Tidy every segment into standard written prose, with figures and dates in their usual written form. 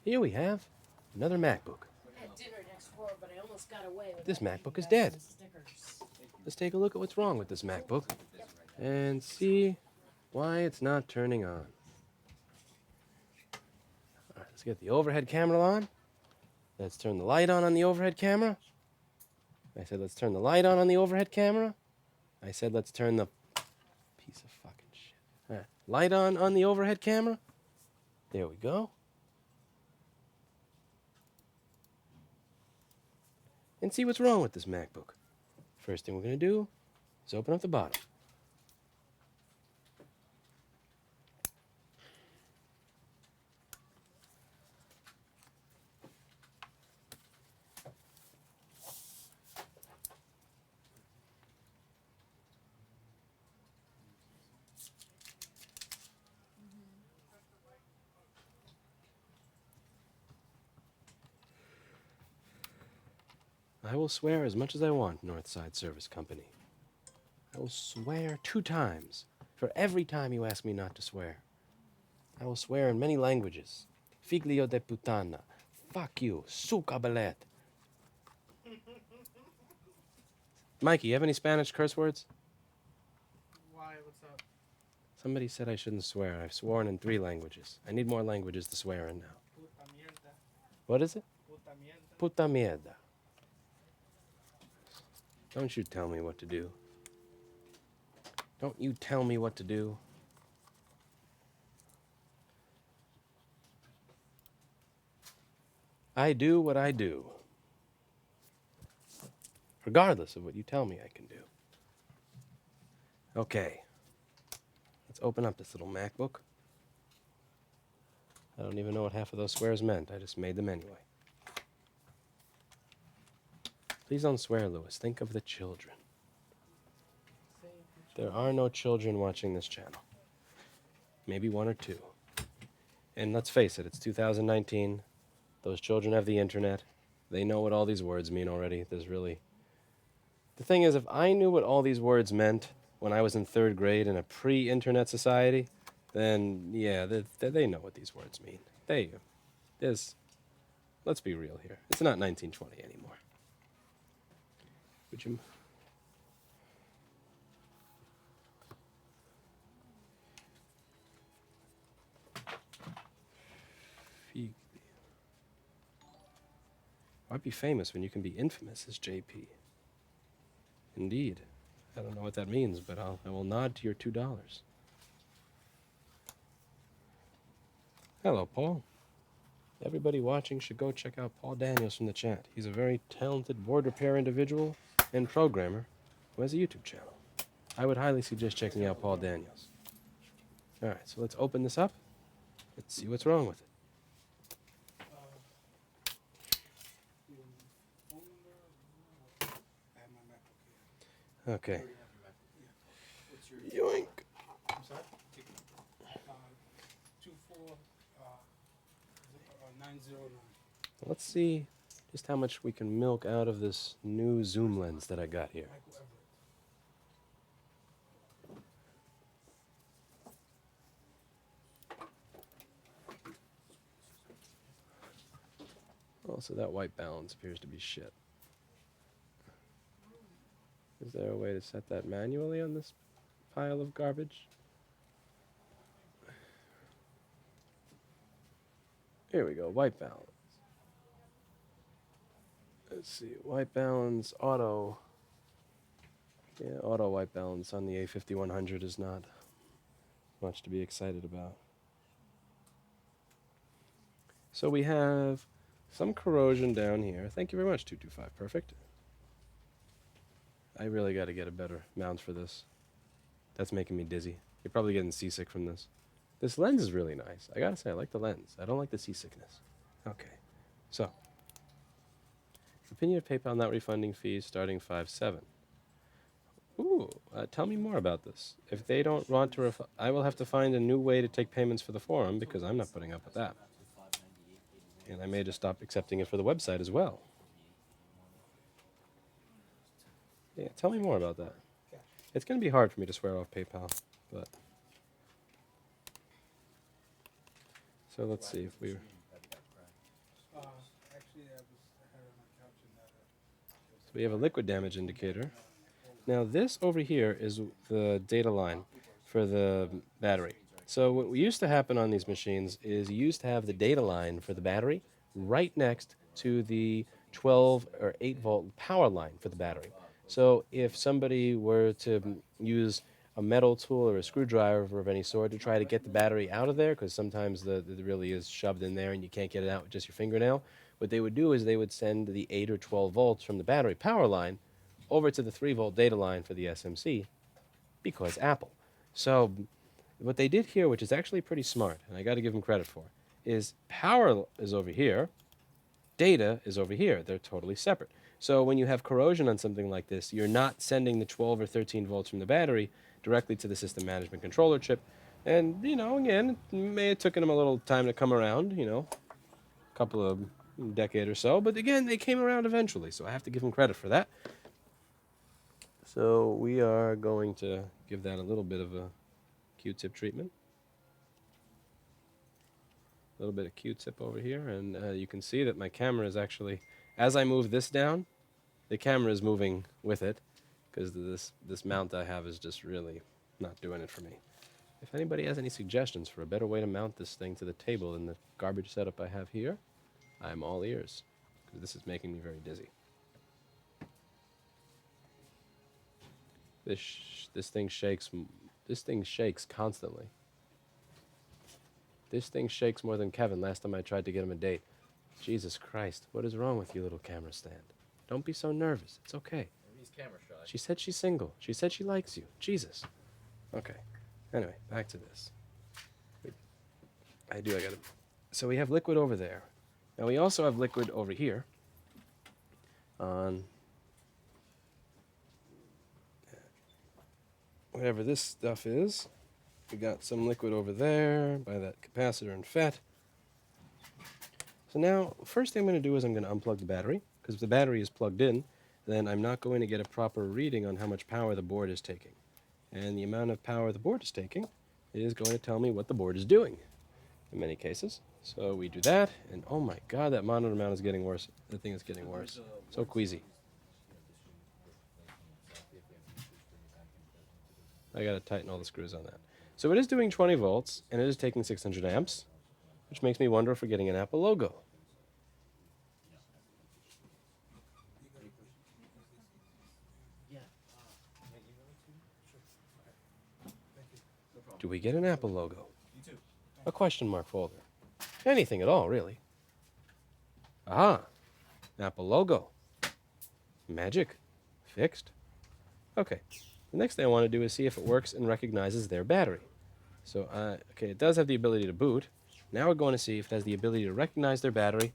Here we have another MacBook. I had dinner next door, but I almost got away with This that. MacBook is dead. Stickers. Let's take a look at what's wrong with this MacBook and see why it's not turning on. All right, let's get the overhead camera on. Let's turn the light on the overhead camera. I said let's turn the light on the overhead camera. I said let's turn the piece of fucking shit. All right, light on the overhead camera. There we go. And see what's wrong with this MacBook. First thing we're going to do is open up the bottom. I will swear as much as I want, Northside Service Company. I will swear 2 times for every time you ask me not to swear. I will swear in many languages. Figlio de putana. Fuck you. Suca belet. Mikey, you have any Spanish curse words? Why? What's up? Somebody said I shouldn't swear. I've sworn in 3 languages. I need more languages to swear in now. Puta mierda. What is it? Puta mierda. Puta mierda. Don't you tell me what to do. Don't you tell me what to do. I do what I do, regardless of what you tell me I can do. Okay, let's open up this little MacBook. I don't even know what half of those swears meant. I just made them anyway. Please don't swear, Louis. Think of the children. There are no children watching this channel. Maybe 1 or 2. And let's face it, it's 2019. Those children have the internet. They know what all these words mean already. There's really... The thing is, if I knew what all these words meant when I was in 3rd grade in a pre-internet society, then, yeah, they know what these words mean. Let's be real here. It's not 1920 anymore. Would you... Why be famous when you can be infamous as JP? Indeed. I don't know what that means, but I will nod to your $2. Hello, Paul. Everybody watching should go check out Paul Daniels from the chat. He's a very talented board repair individual and programmer who has a YouTube channel. I would highly suggest checking out Paul Daniels. All right, so let's open this up. Let's see what's wrong with it. Okay. Yoink. I'm sorry? 24909. Let's see just how much we can milk out of this new zoom lens that I got here. Also, that white balance appears to be shit. Is there a way to set that manually on this pile of garbage? Here we go, white balance. Let's see, white balance, auto. Yeah, auto white balance on the A5100 is not much to be excited about. So we have some corrosion down here. Thank you very much, 225. Perfect. I really got to get a better mount for this. That's making me dizzy. You're probably getting seasick from this. This lens is really nice. I gotta say, I like the lens. I don't like the seasickness. Okay, so. Opinion of PayPal not refunding fees starting 5/7. Ooh, tell me more about this. If they don't want to refund, I will have to find a new way to take payments for the forum because I'm not putting up with that. And I may just stop accepting it for the website as well. Yeah, tell me more about that. It's going to be hard for me to swear off PayPal, but... So let's see if we... Actually, I had it on my couch and that. So we have a liquid damage indicator. Now this over here is the data line for the battery. So what used to happen on these machines is you used to have the data line for the battery right next to the 12 or 8 volt power line for the battery. So if somebody were to use a metal tool or a screwdriver of any sort to try to get the battery out of there, because sometimes it really is shoved in there and you can't get it out with just your fingernail, what they would do is they would send the 8 or 12 volts from the battery power line over to the 3 volt data line for the SMC, because Apple. So what they did here, which is actually pretty smart, and I got to give them credit for, is power is over here, data is over here. They're totally separate. So when you have corrosion on something like this, you're not sending the 12 or 13 volts from the battery directly to the system management controller chip. And, again, it may have taken them a little time to come around, a couple of decade or so. But again, they came around eventually, so I have to give them credit for that. So we are going to give that a little bit of a Q-tip treatment. A little bit of Q-tip over here, and you can see that my camera is actually, as I move this down, the camera is moving with it, because this mount I have is just really not doing it for me. If anybody has any suggestions for a better way to mount this thing to the table than the garbage setup I have here, I'm all ears, because this is making me very dizzy. This thing shakes. This thing shakes constantly. This thing shakes more than Kevin last time I tried to get him a date. Jesus Christ, what is wrong with you, little camera stand? Don't be so nervous. It's okay. He's camera shy. She said she's single. She said she likes you. Jesus. Okay. Anyway, back to this. I gotta... So we have liquid over there. Now we also have liquid over here on whatever this stuff is. We got some liquid over there by that capacitor and FET. So now, first thing I'm going to do is I'm going to unplug the battery, because if the battery is plugged in, then I'm not going to get a proper reading on how much power the board is taking. And the amount of power the board is taking is going to tell me what the board is doing, in many cases. So we do that, and oh my god, that monitor mount is getting worse. The thing is getting worse. So queasy. I got to tighten all the screws on that. So it is doing 20 volts, and it is taking 600 amps, which makes me wonder if we're getting an Apple logo. Do we get an Apple logo? A question mark folder. Anything at all, really. Aha! Apple logo. Magic. Fixed. Okay. The next thing I want to do is see if it works and recognizes their battery. So, okay, it does have the ability to boot. Now we're going to see if it has the ability to recognize their battery.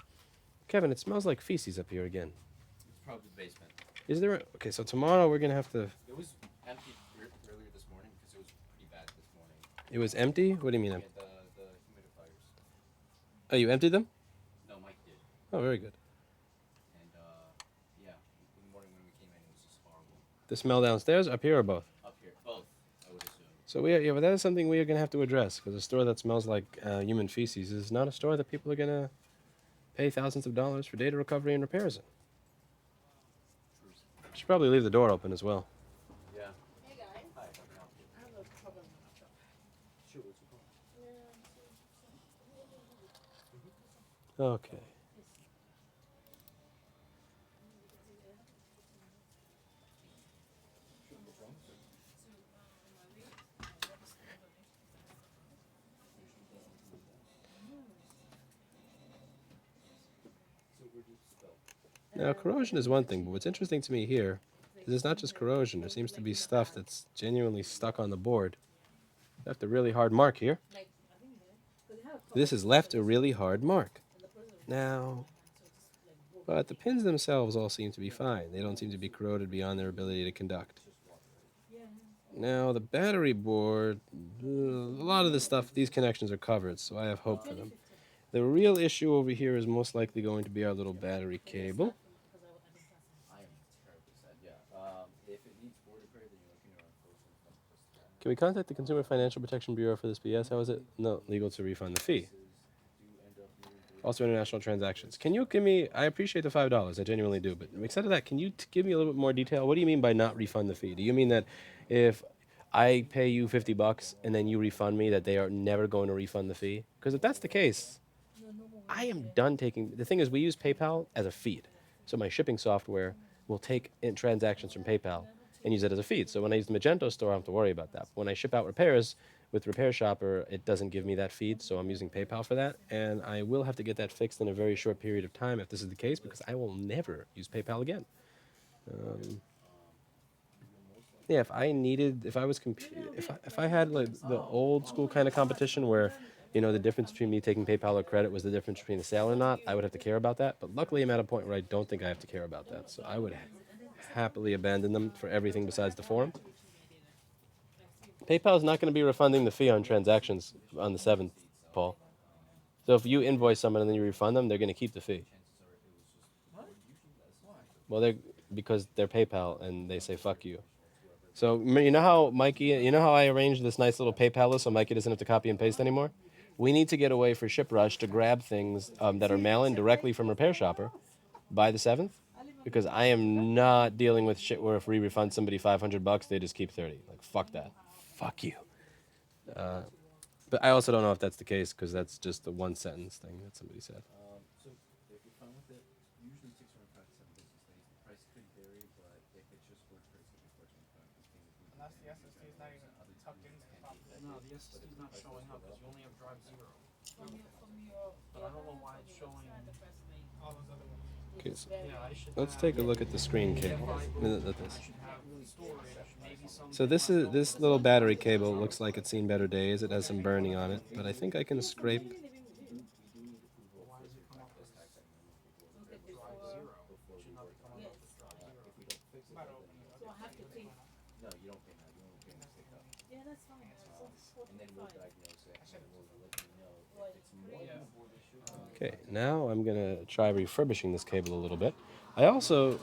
Kevin, it smells like feces up here again. It's probably the basement. Is there okay, so tomorrow we're going to have to... It was empty earlier this morning because it was pretty bad this morning. It was empty? What do you mean? Yeah, the humidifiers. Oh, you emptied them? No, Mike did. Oh, very good. And, yeah, in the morning when we came in, it was just horrible. The smell downstairs, up here, or both? Up here, both, I would assume. So, yeah, but that is something we are going to have to address, because a store that smells like human feces is not a store that people are going to pay thousands of dollars for data recovery and repairs in. Should probably leave the door open as well. Yeah. Hey guys. Hi, how can I help you? I have a problem with my truck. Sure, what's your problem? Okay. Now, corrosion is one thing, but what's interesting to me here is it's not just corrosion. There seems to be stuff that's genuinely stuck on the board. Left a really hard mark here. This has left a really hard mark. Now, but the pins themselves all seem to be fine. They don't seem to be corroded beyond their ability to conduct. Now, the battery board, a lot of the stuff, these connections are covered, so I have hope for them. The real issue over here is most likely going to be our little battery cable. I am terribly sad, yeah. If it needs board repair, then you're looking around closer. Can we contact the Consumer Financial Protection Bureau for this BS? How is it? No, legal to refund the fee. Do end up needing to Also international transactions. Can you give me? I appreciate the $5. I genuinely do. But instead of that, can you give me a little bit more detail? What do you mean by not refund the fee? Do you mean that if I pay you $50 and then you refund me, that they are never going to refund the fee? Because if that's the case, I am done taking. The thing is, we use PayPal as a feed, so my shipping software will take in transactions from PayPal and use it as a feed. So when I use the Magento store, I don't have to worry about that. When I ship out repairs with Repair Shopper, it doesn't give me that feed, so I'm using PayPal for that, and I will have to get that fixed in a very short period of time if this is the case, because I will never use PayPal again. Yeah, if I was, if I had like the old school kind of competition where, the difference between me taking PayPal or credit was the difference between a sale or not, I would have to care about that. But luckily, I'm at a point where I don't think I have to care about that. So I would happily abandon them for everything besides the forum. PayPal is not going to be refunding the fee on transactions on the 7th, Paul. So if you invoice someone and then you refund them, they're going to keep the fee. Well, because they're PayPal and they say fuck you. So you know how Mikey, I arranged this nice little PayPal list so Mikey doesn't have to copy and paste anymore? We need to get a way for ShipRush to grab things that are mail-in directly from Repair Shopper by the 7th, because I am not dealing with shit where if we refund somebody $500, they just keep 30. Like, fuck that. Fuck you. But I also don't know if that's the case, because that's just the one sentence thing that somebody said. So if you're fine with it, usually it takes around 5 to 7 business days. The price could vary, but if it's just forge trade, it's going to be 14.5. Unless the SSD is not even tucked into the top of it. No, the SSD is not showing up because you only have drive 0. But I don't know why it's showing. All those other ones. Okay, so Yeah, I should let's have, take a look at the screen cable. Look at this. I should have storage, maybe some. So this little battery cable looks like it's seen better days. It has some burning on it, but I think I can scrape. Why does it come up as drive 0? It should not be coming up as drive 0. Might open it up. So I have to pay. No, you don't pay now. You only pay when it's picked up. Yeah, that's fine. And then we'll diagnose it, and then we'll let you know if it's more than a board issue. Okay, now I'm gonna try refurbishing this cable a little bit. I also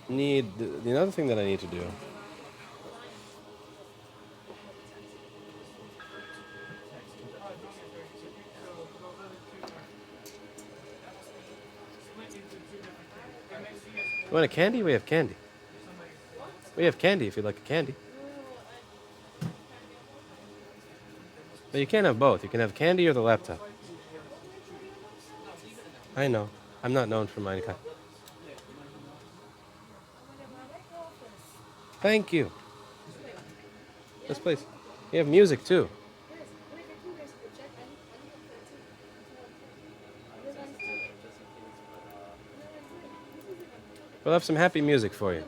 need the other thing that I need to do. You want a candy? We have candy. We have candy if you'd like a candy. But you can't have both. You can have candy or the laptop. I know. I'm not known for mine. Thank you. Yes, please. You have music too. We'll have some happy music for you.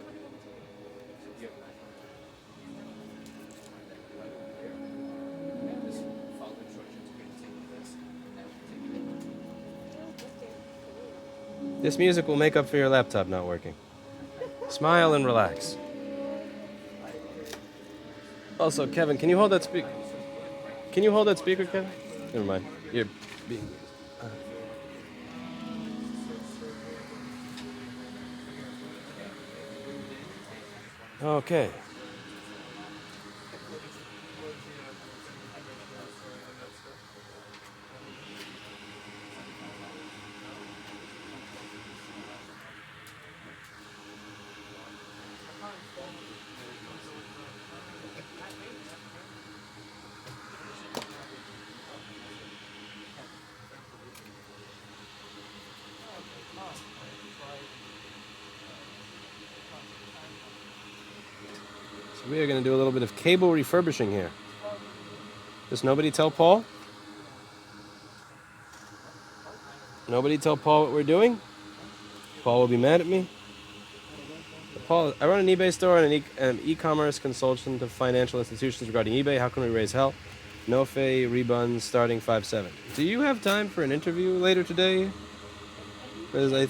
This music will make up for your laptop not working. Smile and relax. Also, Kevin, can you hold that speaker? Can you hold that speaker, Kevin? Never mind. You're being. Okay. So we are going to do a little bit of cable refurbishing here. Does nobody tell Paul? Nobody tell Paul what we're doing? Paul will be mad at me. Paul, I run an eBay store and an e-commerce consultant of financial institutions regarding eBay. How can we raise hell? No fee, rebuns starting 5/7. Do you have time for an interview later today? Because I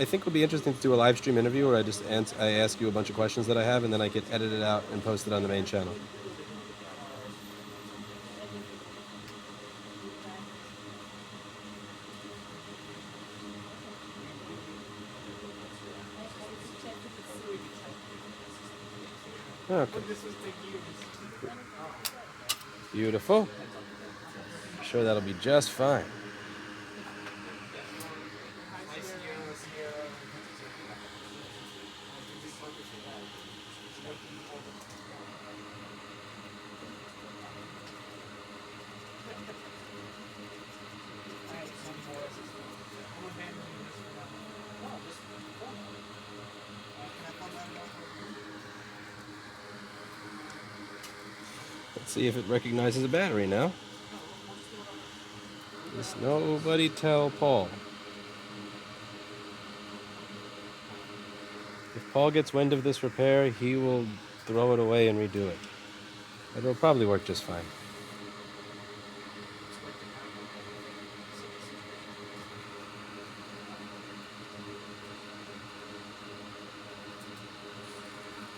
think it would be interesting to do a live stream interview where I ask you a bunch of questions that I have, and then I get edited out and posted on the main channel. Okay. Beautiful. sure that'll be just fine. Let's see if it recognizes a battery now. Just nobody tell Paul. If Paul gets wind of this repair, he will throw it away and redo it. It'll probably work just fine.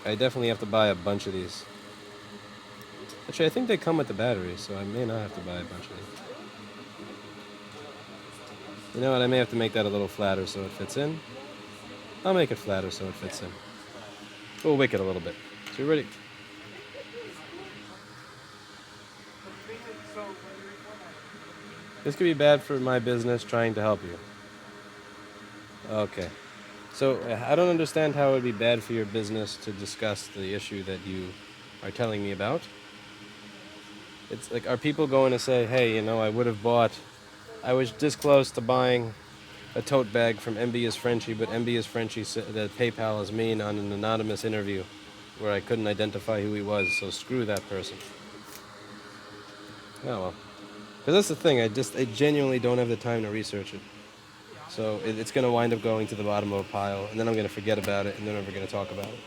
I definitely have to buy a bunch of these. Actually, I think they come with the batteries, so I may not have to buy a bunch of these. You know what, I may have to make that a little flatter so it fits in. I'll make it flatter so it fits in. We'll wick it a little bit. So you ready? This could be bad for my business trying to help you. Okay. So I don't understand how it would be bad for your business to discuss the issue that you are telling me about. It's like, are people going to say, hey, you know, I was this close to buying a tote bag from MB is Frenchy, but MB is Frenchy said that PayPal is mean on an anonymous interview where I couldn't identify who he was, so screw that person. Oh well. Because that's the thing, I genuinely don't have the time to research it. So it's going to wind up going to the bottom of a pile, and then I'm going to forget about it, and then I'm never going to talk about it.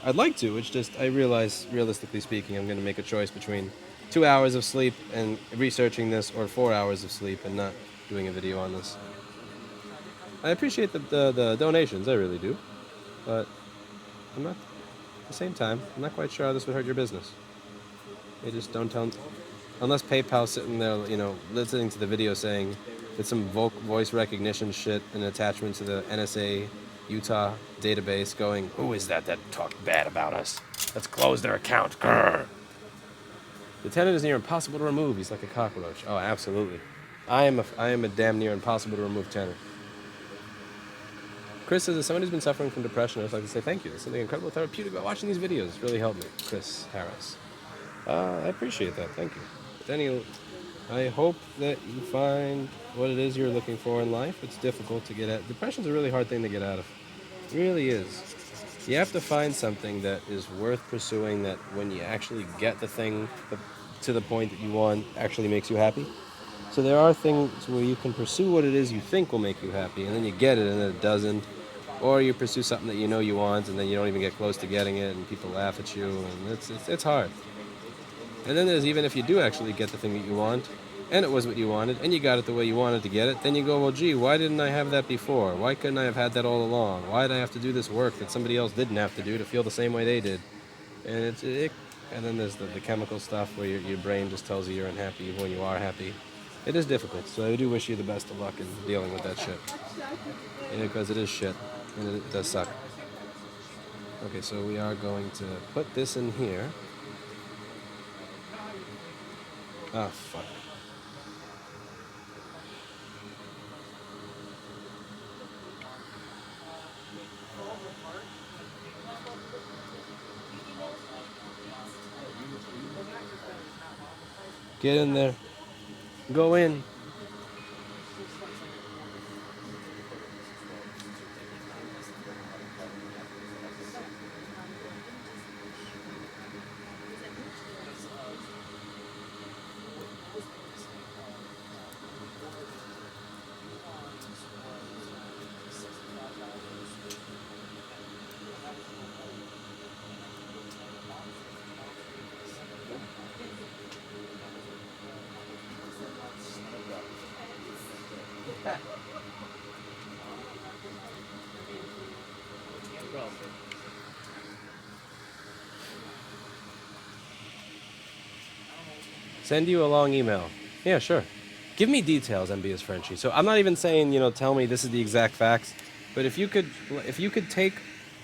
I'd like to, it's just, I realize, realistically speaking, I'm going to make a choice between 2 hours of sleep and researching this, or 4 hours of sleep and not doing a video on this. I appreciate the donations, I really do. But I'm not, at the same time, I'm not quite sure how this would hurt your business. They just don't tell, unless PayPal's sitting there, you know, listening to the video saying it's some voice recognition shit, an attachment to the NSA Utah database going, who is that talked bad about us? Let's close their account. Grr. The tenant is near impossible to remove. He's like a cockroach. Oh, absolutely. I am a damn near impossible to remove tenant. Chris says, as someone who's been suffering from depression, I'd like to say thank you. There's something incredible therapeutic about watching these videos. It's really helped me. Chris Harris. I appreciate that. Thank you. Daniel, I hope that you find what it is you're looking for in life. It's difficult to get at. Depression's a really hard thing to get out of. It really is. You have to find something that is worth pursuing, that when you actually get the thing to the point that you want actually makes you happy. So there are things where you can pursue what it is you think will make you happy, and then you get it and then it doesn't. Or you pursue something that you know you want and then you don't even get close to getting it and people laugh at you, and it's hard. And then there's, even if you do actually get the thing that you want, and it was what you wanted, and you got it the way you wanted to get it, then you go, well, gee, why didn't I have that before? Why couldn't I have had that all along? Why did I have to do this work that somebody else didn't have to do to feel the same way they did? And and then there's the chemical stuff where your brain just tells you you're unhappy even when you are happy. It is difficult, so I do wish you the best of luck in dealing with that shit. Because it is shit, and it does suck. Okay, so we are going to put this in here. Ah, fuck. Get in there. Go in. Send you a long email. Yeah, sure. Give me details, MB is Frenchy. So I'm not even saying, tell me this is the exact facts, but if you could take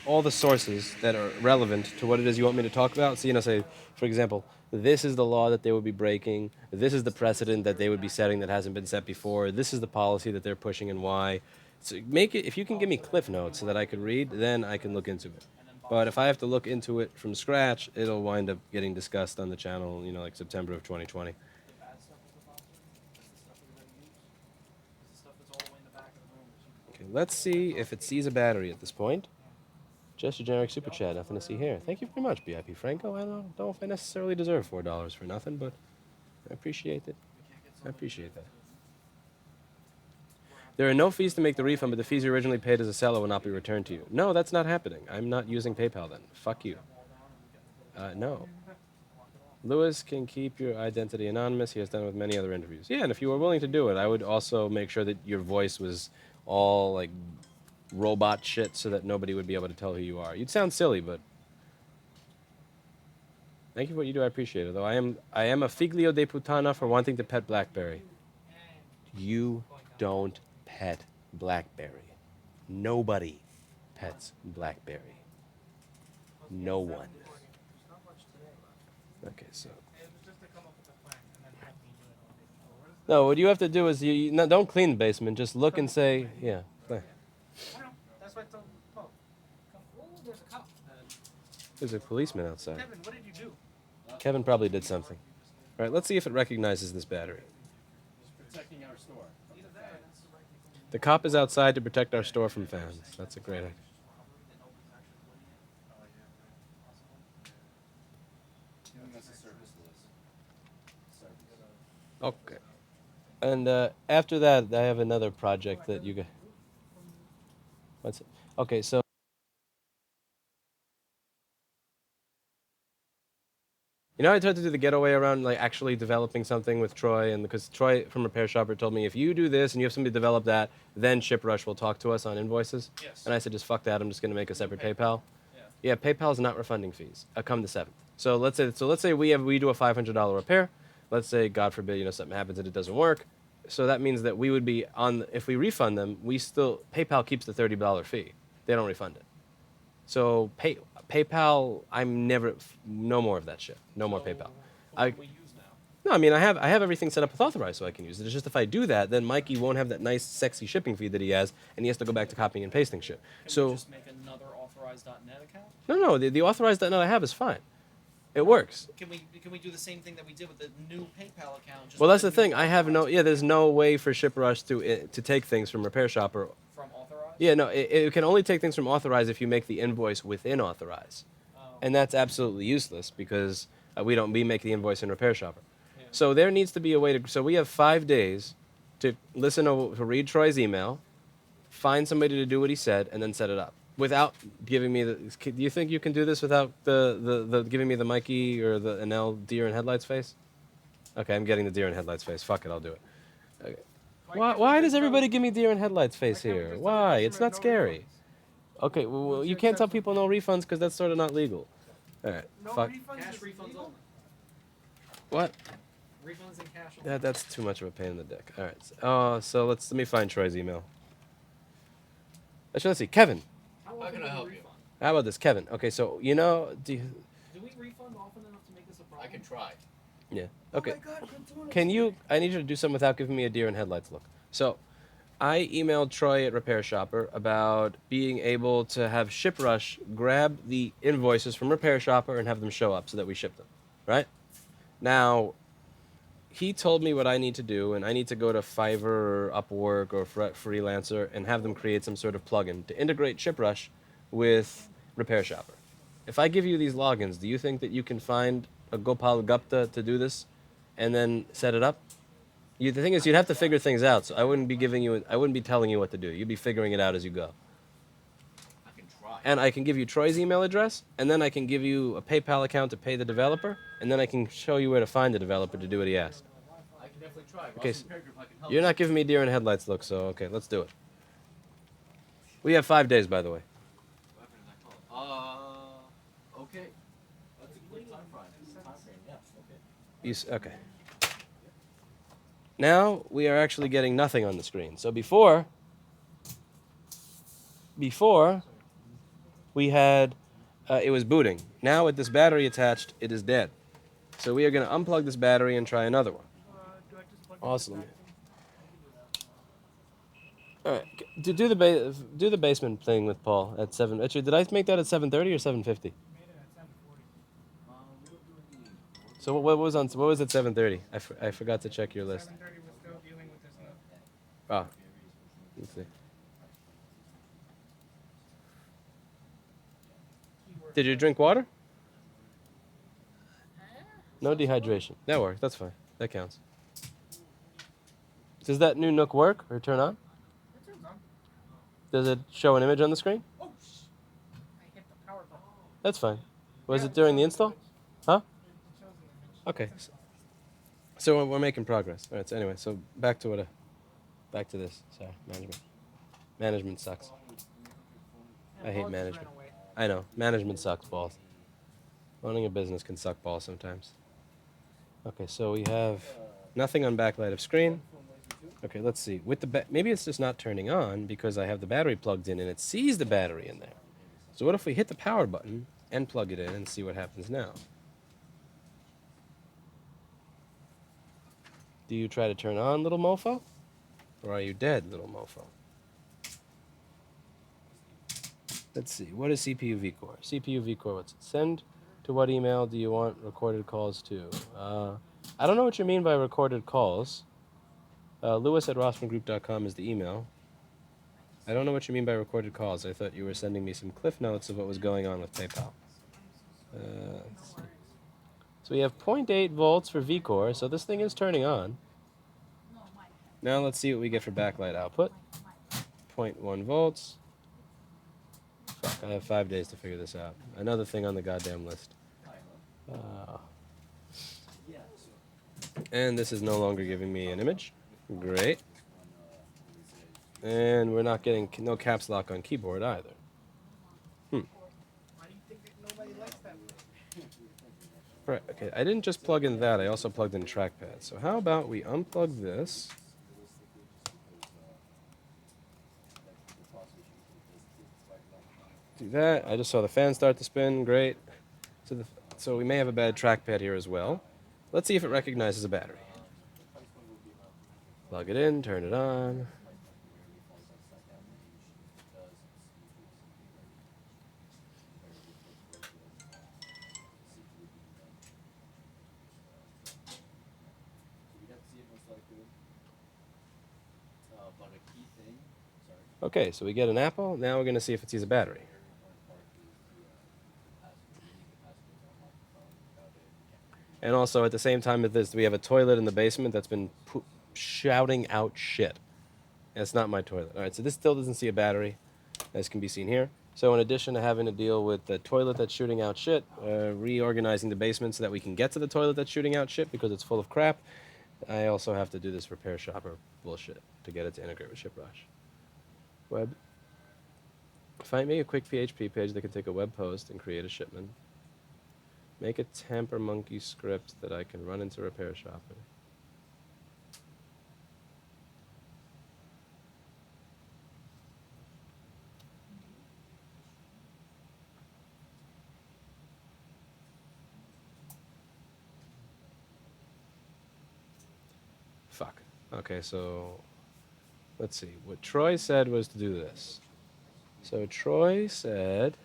all the sources that are relevant to what it is you want me to talk about. So, say, for example, this is the law that they would be breaking. This is the precedent that they would be setting that hasn't been set before. This is the policy that they're pushing and why. So make it, if you can give me cliff notes so that I could read, then I can look into it. But if I have to look into it from scratch, it'll wind up getting discussed on the channel, like September of 2020. The bad stuff is the phosphorus. That's the stuff we're gonna use. It's the stuff that's all the way in the back of the room. Okay, let's see if it sees a battery at this point. Just a generic super chat, nothing to see here. Thank you very much, BIP Franco. I don't know if I necessarily deserve $4 for nothing, but I appreciate it. I appreciate that. There are no fees to make the refund, but the fees you originally paid as a seller will not be returned to you. No, that's not happening. I'm not using PayPal then. Fuck you. No. Lewis can keep your identity anonymous. He has done it with many other interviews. Yeah, and if you were willing to do it, I would also make sure that your voice was all like robot shit so that nobody would be able to tell who you are. You'd sound silly, but thank you for what you do. I appreciate it. Though I am a figlio de putana for wanting to pet BlackBerry. You don't pet BlackBerry. Nobody pets BlackBerry. No one. Okay, so. It was just to come up with a plan and then have me do it all day. No, what you have to do is no, don't clean the basement. Just look and say, yeah. Play. I know. That's why I told Paul. Oh, there's a cop. There's a policeman outside. Kevin, what did you do? Kevin probably did something. All right, let's see if it recognizes this battery. Protecting our store. The cop is outside to protect our store from fans. That's a great idea. Giving us a service list. Service. Okay. And after that, I have another project that you guys. What's it? Okay, so. I tried to do the getaway around like actually developing something with Troy, and because Troy from Repair Shopper told me if you do this and you have somebody develop that, then ShipRush will talk to us on invoices. Yes. And I said, just fuck that. I'm just going to make a separate PayPal. Yeah. Yeah, PayPal's not refunding fees. Come the 7th. So let's say we do a $500 repair. Let's say, God forbid, something happens and it doesn't work. So that means that we would be if we refund them, PayPal keeps the $30 fee. They don't refund it. So PayPal, no more of that shit. No more PayPal. What can we use now? No, I mean I have everything set up with authorized so I can use it. It's just if I do that, then Mikey won't have that nice sexy shipping fee that he has, and he has to go back to copying and pasting shit. Can we just make another authorized.net account? No, the authorized that I have is fine. It works. Can we do the same thing that we did with the new PayPal account? Just Well, that's with the new thing. There's no way for ShipRush to take things from Repair Shopper. from authorized? Yeah, no, it can only take things from authorized if you make the invoice within authorized. Oh. And that's absolutely useless because we make the invoice in Repair Shopper. Yeah. So there needs to be a way so we have 5 days to to read Troy's email, find somebody to do what he said, and then set it up. Without giving me do you think you can do this without the giving me the Mikey or the Anel deer and headlights face? Okay, I'm getting the deer and headlights face. Fuck it, I'll do it. Okay. Why does everybody give me deer and headlights face here? Why? It's not scary. Okay, well, you can't tell people no refunds because that's sort of not legal. All right, No fuck. refunds? Cash is refunds legal? only. What? Refunds and cash only. That's too much of a pain in the dick. All right. So let me find Troy's email. Actually, let's see. Kevin. How How often can do I we help you? refund? How about this, Kevin? Okay, so do Do we refund often enough to make this a problem? I can try. yeah. Okay. Oh my God, I'm doing Can it. you? I need you to do something without giving me a deer and headlights look. So, I emailed Troy at Repair Shopper about being able to have ShipRush grab the invoices from Repair Shopper and have them show up so that we ship them. Right? Now, he told me what I need to do, and I need to go to Fiverr or Upwork or Freelancer and have them create some sort of plugin to integrate ShipRush with Repair Shopper. If I give you these logins, do you think that you can find a Gopal Gupta to do this and then set it up? The thing is, you'd have to figure things out, so I wouldn't be telling you what to do. You'd be figuring it out as you go. I can try. And I can give you Troy's email address, and then I can give you a PayPal account to pay the developer, and then I can show you where to find the developer to do what he asked. I can definitely try. Okay, Ross and Pear Group, I can help You're you. not giving me deer in headlights look, so okay, let's do it. We have 5 days, by the way. What happened to that call? Okay. That's a quick time frame. Yes, okay. Okay. Now we are actually getting nothing on the screen. So before we had, it was booting. Now with this battery attached, it is dead. So we are going to unplug this battery and try another one. Do I just plug Awesome. it back in? All right, do the basement thing with Paul at 7. Actually, did I make that at 7:30 or 7:50? Made it at 7:40. We were doing the So what was at 7:30? I forgot to check your list. 7:30 was still dealing with this note. Ah, let's see. Keyword. Did you drink water? No dehydration. That works. That's fine. That counts. Does that new Nook work or turn on? It turns on. Does it show an image on the screen? Oh, I hit the power button. That's fine. Was Yeah, it during the shows install? image. Huh? It shows the image. Okay. So we're making progress. All right. So anyway, so back to this. Sorry, management. Management sucks. I hate Bugs management. ran away. I know. Management sucks balls. Owning a business can suck balls sometimes. Okay, so we have nothing on backlight of screen. Okay, let's see. With the maybe it's just not turning on because I have the battery plugged in and it sees the battery in there. So what if we hit the power button and plug it in and see what happens now? Do you try to turn on, little mofo? Or are you dead, little mofo? Let's see. What is CPU vCore? CPU vCore, what's it? Send to what email do you want recorded calls to? I don't know what you mean by recorded calls. Lewis@rossmangroup.com is the email. I don't know what you mean by recorded calls. I thought you were sending me some cliff notes of what was going on with PayPal. Let's see. So we have 0.8 volts for vCore, so this thing is turning on. Now let's see what we get for backlight output. 0.1 volts. Fuck, I have 5 days to figure this out. Another thing on the goddamn list. And this is no longer giving me an image. Great. And we're not getting no caps lock on keyboard either. Why do you think that nobody likes that? Right, okay, I didn't just plug in that, I also plugged in trackpad. So how about we unplug this? Do that. I just saw the fan start to spin. Great. So we may have a bad trackpad here as well. Let's see if it recognizes a battery. Plug it in, turn it on. Okay, so we get an apple. Now we're going to see if it sees a battery. And also, at the same time as this, we have a toilet in the basement that's been shouting out shit. And it's not my toilet. All right, so this still doesn't see a battery, as can be seen here. So in addition to having to deal with the toilet that's shooting out shit, reorganizing the basement so that we can get to the toilet that's shooting out shit because it's full of crap, I also have to do this repair shopper bullshit to get it to integrate with ShipRush. Web. Find me a quick PHP page that can take a web post and create a shipment. Make a tamper monkey script that I can run into repair shopper. Fuck. Okay, so let's see. What Troy said was to do this. So Troy said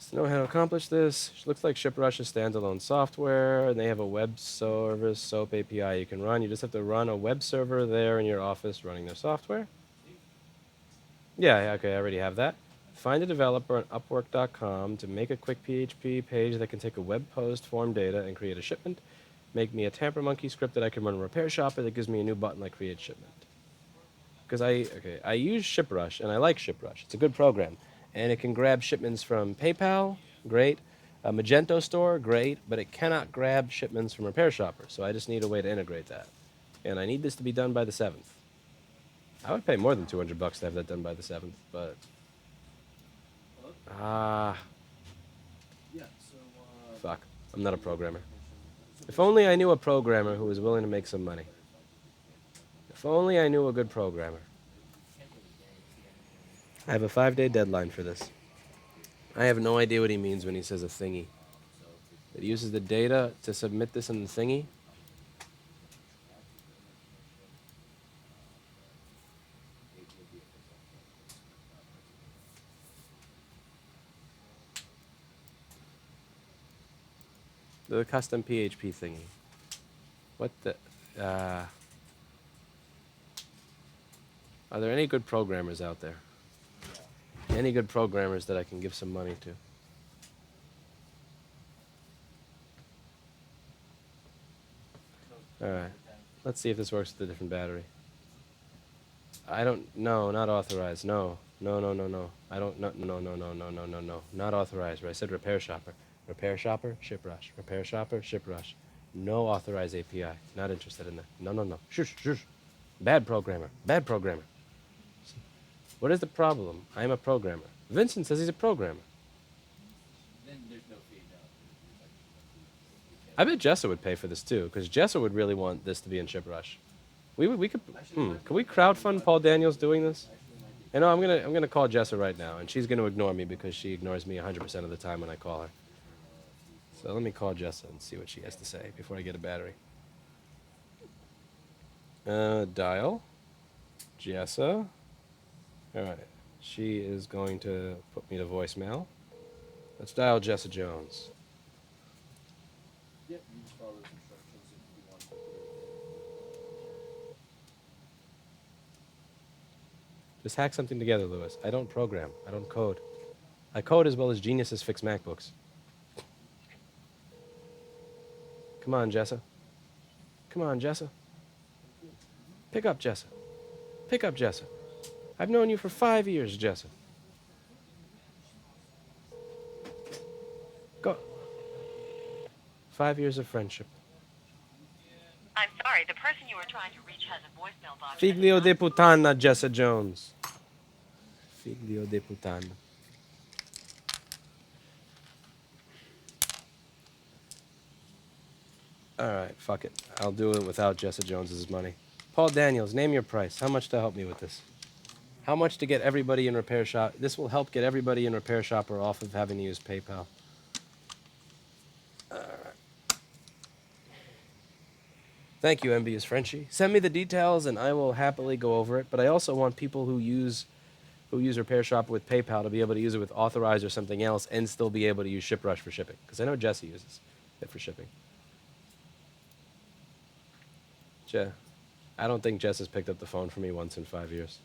to know how to accomplish this. Looks like ShipRush is standalone software, and they have a web service, SOAP API you can run. You just have to run a web server there in your office running their software. Yeah, okay, I already have that. Find a developer on Upwork.com to make a quick PHP page that can take a web post, form data, and create a shipment. Make me a tamper monkey script that I can run a repair shopper that gives me a new button like create shipment. Because I use ShipRush, and I like ShipRush. It's a good program. And it can grab shipments from PayPal, great. A Magento store, great. But it cannot grab shipments from Repair Shopper. So I just need a way to integrate that. And I need this to be done by the 7th. I would pay more than $200 to have that done by the 7th, but... Fuck. I'm not a programmer. If only I knew a programmer who was willing to make some money. If only I knew a good programmer. I have a 5-day deadline for this. I have no idea what he means when he says a thingy. It uses the data to submit this in the thingy. The custom PHP thingy. What the... are there any good programmers out there? Any good programmers that I can give some money to? Alright. Let's see if this works with a different battery. I don't... No, not authorized. No. No, no, no, no. I don't... No, no, no, no, no, no, no, no. Not authorized. I said repair shopper. Repair shopper, ship rush. Repair shopper, ship rush. No authorized API. Not interested in that. No, no, no. Shush, shush. Bad programmer. Bad programmer. What is the problem? I'm a programmer. Vincent says he's a programmer. Then there's no fee, no. I bet Jessa would pay for this too, because Jessa would really want this to be in ShipRush. We could could we crowdfund Paul Daniels doing this? I know I'm gonna call Jessa right now, and she's gonna ignore me because she ignores me 100% of the time when I call her. So let me call Jessa and see what she has to say before I get a battery. Dial Jessa. All right, she is going to put me to voicemail. Let's dial Jessa Jones. Yep, you just follow those instructions if you want to put Just hack something together, Lewis. I don't program. I don't code. I code as well as geniuses fix MacBooks. Come on, Jessa. Come on, Jessa. Pick up, Jessa. Pick up, Jessa. I've known you for 5 years, Jessa. Go. 5 years of friendship. I'm sorry, the person you were trying to reach has a voicemail box. Figlio de putana, Jessa Jones. Figlio de putana. Alright, fuck it. I'll do it without Jessa Jones's money. Paul Daniels, name your price. How much to help me with this? How much to get everybody in Repair Shop? This will help get everybody in Repair Shopper off of having to use PayPal. Thank you, envious Frenchie. Send me the details and I will happily go over it. But I also want people who use Repair Shopper with PayPal to be able to use it with Authorize or something else and still be able to use ShipRush for shipping. Because I know Jesse uses it for shipping. I don't think Jess has picked up the phone for me once in 5 years.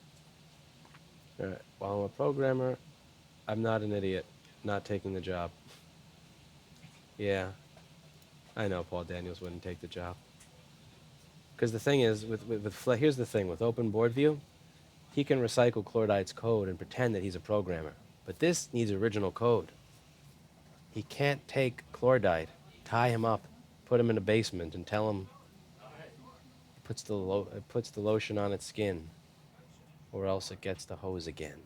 All right. While I'm a programmer, I'm not an idiot not taking the job. Yeah. I know Paul Daniels wouldn't take the job. Because the thing is, here's the thing, with Open Board View, he can recycle Chlordide's code and pretend that he's a programmer. But this needs original code. He can't take Chlordide, tie him up, put him in a basement, and tell him it puts the lotion on its skin, or else it gets the hose again.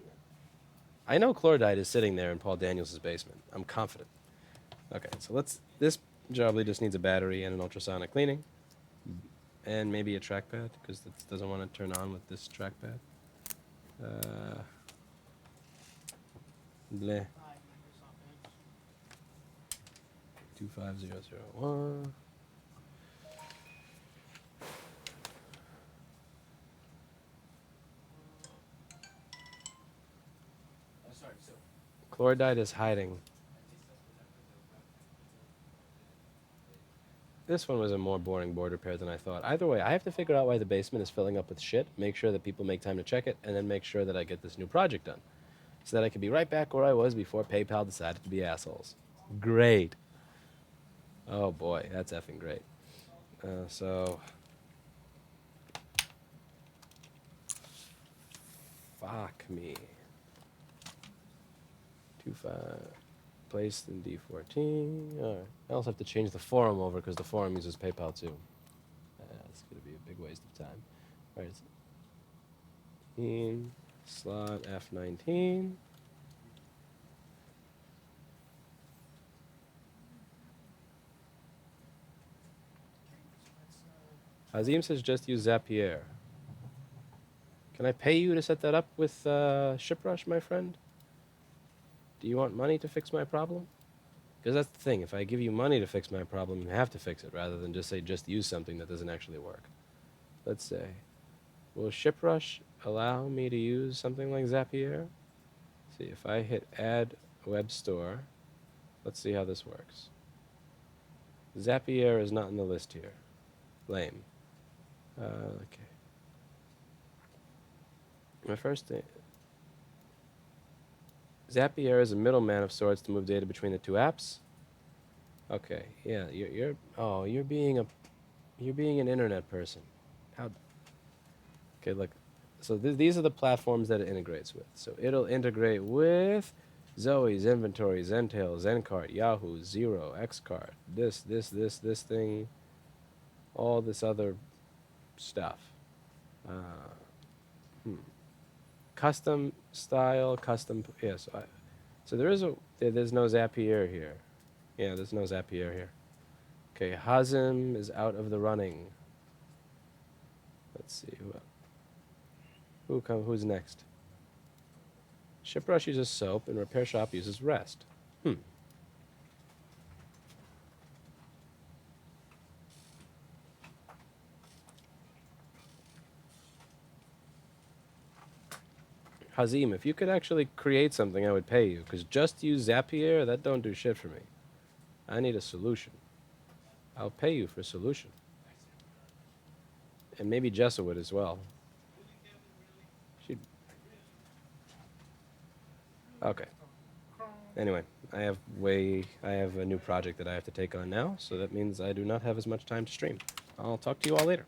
I know Chlordide is sitting there in Paul Daniels' basement. I'm confident. Okay, so this Jobly just needs a battery and an ultrasonic cleaning. And maybe a trackpad, because it doesn't want to turn on with this trackpad. Bleh. 25001. sorry, so Chlordide is hiding. This one was a more boring board repair than I thought. Either way, I have to figure out why the basement is filling up with shit, make sure that people make time to check it, and then make sure that I get this new project done. So that I can be right back where I was before PayPal decided to be assholes. Great. Oh boy, that's effing great. So... Fuck me. 25... Placed in D14. All right. I also have to change the forum over because the forum uses PayPal too. That's going to be a big waste of time. All right. 19, slot F19. Azim says just use Zapier. Can I pay you to set that up with ShipRush, my friend? Do you want money to fix my problem? Because that's the thing. If I give you money to fix my problem, you have to fix it rather than just say just use something that doesn't actually work. Let's say, will ShipRush allow me to use something like Zapier? See, if I hit add web store, let's see how this works. Zapier is not in the list here. Lame. Okay. My first thing. Zapier is a middleman of sorts to move data between the two apps. Okay, yeah, you're being an internet person. How? Okay, look. So these are the platforms that it integrates with. So it'll integrate with Zoe's, Inventory, Zentail, Zencart, Yahoo, Zero, Xcart, this thing, all this other stuff. Custom style, custom. Yes. So there's no Zapier here. Yeah, there's no Zapier here. Okay, Hazim is out of the running. Let's see who's next. ShipRush uses SOAP and Repair Shop uses REST. Hazim, if you could actually create something, I would pay you. Because just use Zapier, that don't do shit for me. I need a solution. I'll pay you for a solution. And maybe Jessa would as well. Okay. Anyway, I have a new project that I have to take on now, so that means I do not have as much time to stream. I'll talk to you all later.